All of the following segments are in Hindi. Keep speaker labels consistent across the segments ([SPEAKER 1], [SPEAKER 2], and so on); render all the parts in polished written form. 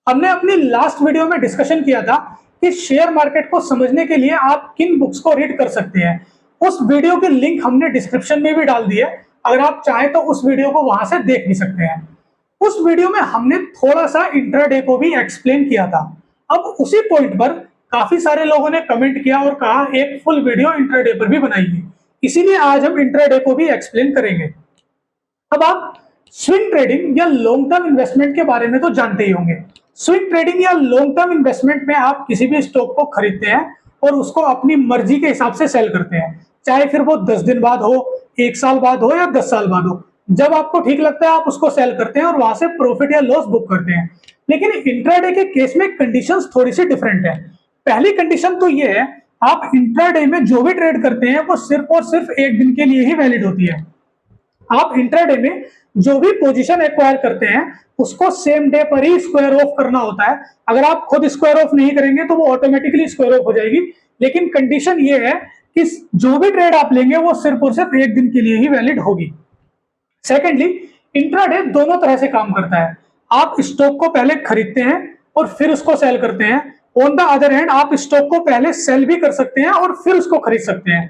[SPEAKER 1] हमने अपनी लास्ट वीडियो में डिस्कशन किया था कि शेयर मार्केट को समझने के लिए आप किन बुक्स को रीड कर सकते हैं। उस वीडियो की लिंक हमने डिस्क्रिप्शन में भी डाल दी है। अगर आप चाहें तो उस वीडियो को वहां से देख भी सकते हैं। उस वीडियो में हमने थोड़ा सा इंट्राडे को भी एक्सप्लेन किया था। अब उसी पॉइंट पर काफी सारे लोगों ने कमेंट किया और कहा एक फुल वीडियो इंट्राडे पर भी बनाइए। इसीलिए आज हम इंट्राडे को भी एक्सप्लेन करेंगे। अब आप स्विंग ट्रेडिंग या लॉन्ग टर्म इन्वेस्टमेंट के बारे में तो जानते ही होंगे। स्विंग ट्रेडिंग या लॉन्ग टर्म इन्वेस्टमेंट में आप किसी भी स्टॉक को खरीदते हैं और उसको अपनी मर्जी के हिसाब से सेल करते हैं, चाहे फिर वो 10 दिन बाद हो, 1 साल बाद हो या 10 साल बाद हो। जब आपको ठीक लगता है आप उसको सेल करते हैं और वहां से प्रॉफिट या लॉस बुक करते हैं। लेकिन इंट्राडे के केस में कंडीशंस थोड़ी सी डिफरेंट है। पहली कंडीशन तो ये है, आप इंट्राडे में जो भी ट्रेड करते हैं वो सिर्फ और सिर्फ एक दिन के लिए ही वैलिड होती है। आप इंट्राडे में जो भी पोजीशन एक्वायर करते हैं उसको सेम डे पर ही स्क्वायर ऑफ करना होता है। अगर आप खुद स्क्वायर ऑफ नहीं करेंगे तो वो ऑटोमेटिकली स्क्वायर ऑफ हो जाएगी। लेकिन कंडीशन ये है कि जो भी ट्रेड आप लेंगे वो सिर्फ और सिर्फ एक दिन के लिए ही वैलिड होगी। सेकेंडली, इंट्राडे दोनों तरह से काम करता है। आप स्टॉक को पहले खरीदते हैं और फिर उसको सेल करते हैं। ऑन द अदर हैंड आप स्टॉक को पहले सेल भी कर सकते हैं और फिर उसको खरीद सकते हैं।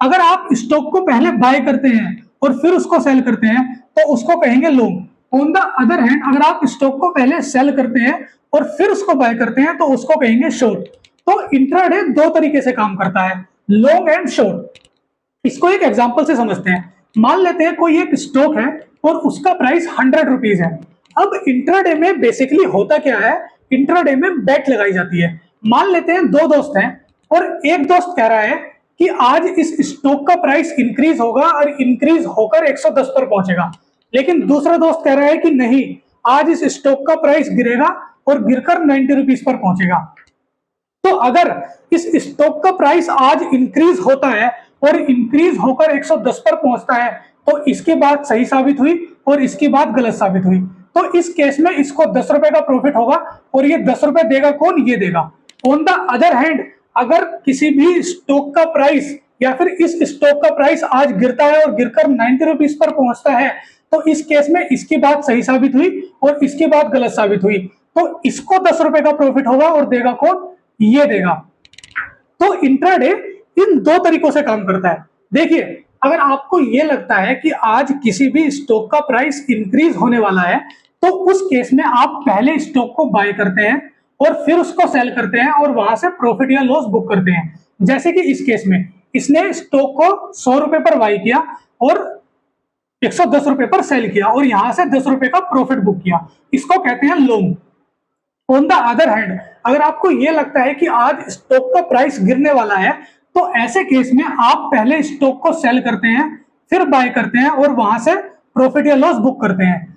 [SPEAKER 1] अगर आप स्टॉक को पहले बाय करते हैं और फिर उसको सेल करते हैं तो उसको कहेंगे long. On the other hand अगर आप स्टॉक को पहले सेल करते हैं और फिर उसको बाय करते हैं तो उसको कहेंगे शॉर्ट। तो इंट्राडे दो तरीके से काम करता है, लॉन्ग एंड शॉर्ट। इसको एक एग्जांपल से समझते हैं। मान लेते हैं कोई एक स्टॉक है और उसका प्राइस 100 रुपीज है। अब इंट्राडे में बेसिकली होता क्या है, इंट्राडे में बेट लगाई जाती है। मान लेते हैं दो दोस्त हैं और एक दोस्त कह रहा है कि आज इस स्टॉक का प्राइस इंक्रीज होगा और इंक्रीज होकर 110 पर पहुंचेगा। लेकिन दूसरा दोस्त कह रहा है कि नहीं, आज इस स्टॉक का प्राइस गिरेगा और गिरकर 90 रुपीज पर पहुंचेगा। तो अगर इस स्टॉक का प्राइस आज इंक्रीज होता है और इंक्रीज होकर 110 पर पहुंचता है तो इसकी बात सही साबित हुई और इसकी बात गलत साबित हुई। तो इस केस में इसको 10 रुपए का प्रॉफिट होगा और ये 10 रुपए देगा कौन, ये देगा। ऑन द अदर हैंड अगर किसी भी स्टॉक का प्राइस या फिर इस स्टॉक का प्राइस आज गिरता है और गिरकर 90 रुपीज पर पहुंचता है तो इस केस में इसकी बात सही साबित हुई और इसकी बात गलत साबित हुई। तो इसको 10 रुपए का प्रॉफिट होगा और देगा कौन, ये देगा। तो इंट्राडे इन दो तरीकों से काम करता है। देखिए, अगर आपको ये लगता है कि आज किसी भी स्टॉक का प्राइस इंक्रीज होने वाला है तो उस केस में आप पहले स्टॉक को बाय करते हैं और फिर उसको सेल करते हैं और वहां से प्रॉफिट या लॉस बुक करते हैं। जैसे कि इस केस में इसने स्टॉक को 100 रुपए पर बाय किया और 110 रुपए पर सेल किया और यहां से 10 रुपए का प्रॉफिट बुक किया। इसको कहते हैं long. On the other hand अगर आपको यह लगता है कि आज स्टॉक का प्राइस गिरने वाला है तो ऐसे केस में आप पहले स्टॉक को सेल करते हैं फिर बाय करते हैं और वहां से प्रॉफिट या लॉस बुक करते हैं।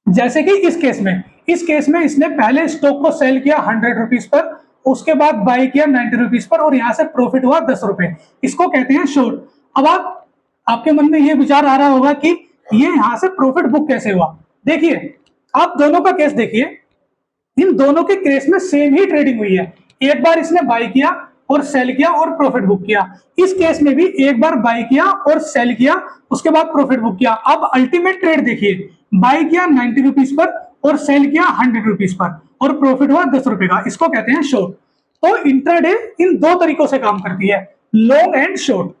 [SPEAKER 1] जैसे कि इस केस में इसने पहले स्टॉक को सेल किया 100 रुपीज पर, उसके बाद बाय किया 90 रुपीज पर और यहां से प्रॉफिट हुआ 10 रुपए। इसको कहते हैं शॉर्ट। अब आपके मन में यह विचार आ रहा होगा कि ये यहां से प्रॉफिट बुक कैसे हुआ। देखिए, आप दोनों का केस देखिए, इन दोनों के केस में सेम ही ट्रेडिंग हुई है। एक बार इसने बाय किया और सेल किया और प्रॉफिट बुक किया। इस केस में भी एक बार बाय किया और सेल किया, उसके बाद प्रॉफिट बुक किया। अब अल्टीमेट ट्रेड देखिए, बाय किया 90 रुपीज पर और सेल किया 100 रुपीज पर और प्रॉफिट हुआ 10 रुपए का। इसको कहते हैं शॉर्ट। तो इंट्राडे इन दो तरीकों से काम करती है, लॉन्ग एंड शॉर्ट।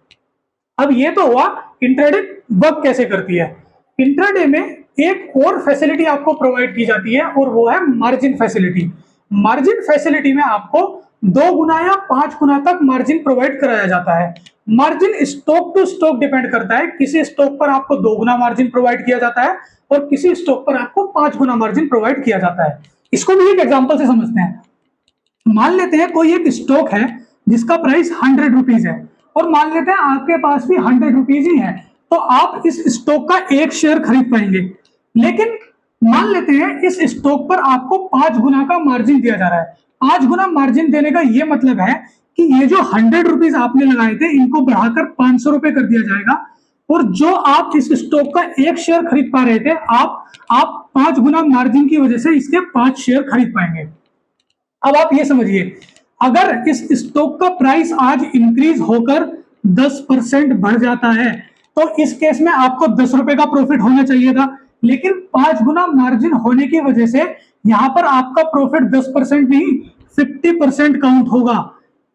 [SPEAKER 1] अब ये तो हुआ इंट्राडे वर्क कैसे करती है। इंट्राडे में एक और फैसिलिटी आपको प्रोवाइड की जाती है और वो है मार्जिन फैसिलिटी। मार्जिन फैसिलिटी में आपको 2 गुना या 5 गुना तक मार्जिन प्रोवाइड कराया जाता है। Margin stock to stock depend करता है। किसी स्टॉक पर आपको 2 गुना मार्जिन प्रोवाइड किया जाता है और किसी स्टॉक पर आपको 5 गुना मार्जिन प्रोवाइड किया जाता है। इसको भी एक एग्जांपल से समझते हैं। मान लेते हैं कोई एक स्टॉक है जिसका प्राइस 100 रुपीज है और मान लेते हैं आपके पास भी 100 रुपीज ही है तो आप इस स्टॉक का एक शेयर खरीद पाएंगे। लेकिन मान लेते हैं इस स्टॉक पर आपको 5 गुना का मार्जिन दिया जा रहा है। 5 गुना मार्जिन देने का यह मतलब है कि ये जो 100 रुपीज आपने लगाए थे इनको बढ़ाकर 500 रुपए कर दिया जाएगा और जो आप इस स्टॉक का एक शेयर खरीद पा रहे थे आप 5 गुना मार्जिन की वजह से इसके 5 शेयर खरीद पाएंगे। अब आप ये समझिए, अगर इस स्टॉक का प्राइस आज इंक्रीज होकर 10% बढ़ जाता है तो इस केस में आपको 10 रुपए का प्रॉफिट होना चाहिए था। लेकिन 5 गुना मार्जिन होने की वजह से यहां पर आपका प्रॉफिट 10% नहीं 50% काउंट होगा,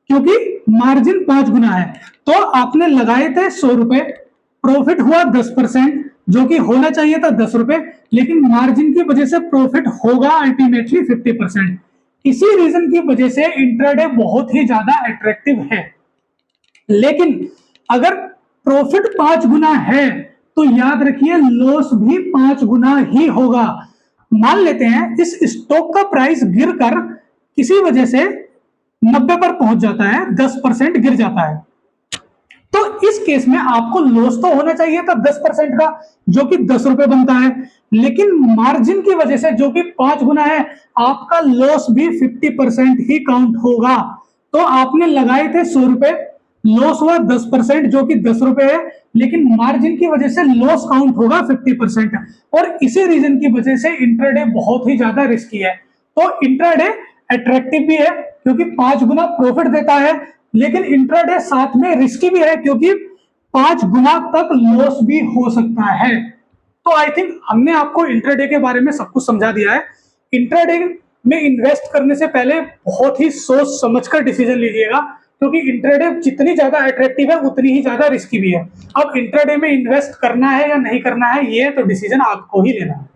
[SPEAKER 1] क्योंकि मार्जिन 5 गुना है। तो आपने लगाए थे 100 रुपए, प्रॉफिट हुआ 10%, जो कि होना चाहिए था 10 रुपए, लेकिन मार्जिन की वजह से प्रॉफिट होगा अल्टीमेटली 50%। इसी रीजन की वजह से इंट्राडे बहुत ही ज्यादा अट्रैक्टिव है। लेकिन अगर प्रॉफिट 5 गुना है तो याद रखिए लॉस भी 5 गुना ही होगा। मान लेते हैं इस स्टॉक का प्राइस गिरकर किसी वजह से 90 पर पहुंच जाता है, 10% गिर जाता है, तो इस केस में आपको लॉस तो होना चाहिए था 10% का, जो कि 10 रुपए बनता है, लेकिन मार्जिन की वजह से जो कि 5 गुना है, आपका लॉस भी 50% ही काउंट होगा। तो आपने लगाए थे 100 रुपए, लॉस हुआ 10%, जो कि 10 रुपए है, लेकिन मार्जिन की वजह से लॉस काउंट होगा 50%। और इसी रीजन की वजह से इंट्राडे बहुत ही ज्यादा रिस्की है। तो इंट्राडे अट्रैक्टिव भी है क्योंकि 5 गुना प्रॉफिट देता है, लेकिन इंट्राडे साथ में रिस्की भी है क्योंकि 5 गुना तक लॉस भी हो सकता है। तो आई थिंक हमने आपको इंट्राडे के बारे में सब कुछ समझा दिया है। इंट्राडे में इन्वेस्ट करने से पहले बहुत ही सोच समझकर डिसीजन लीजिएगा, क्योंकि इंट्राडे जितनी ज्यादा अट्रैक्टिव है उतनी ही ज्यादा रिस्की भी है। अब इंट्राडे में इन्वेस्ट करना है या नहीं करना है, ये तो डिसीजन आपको ही लेना है।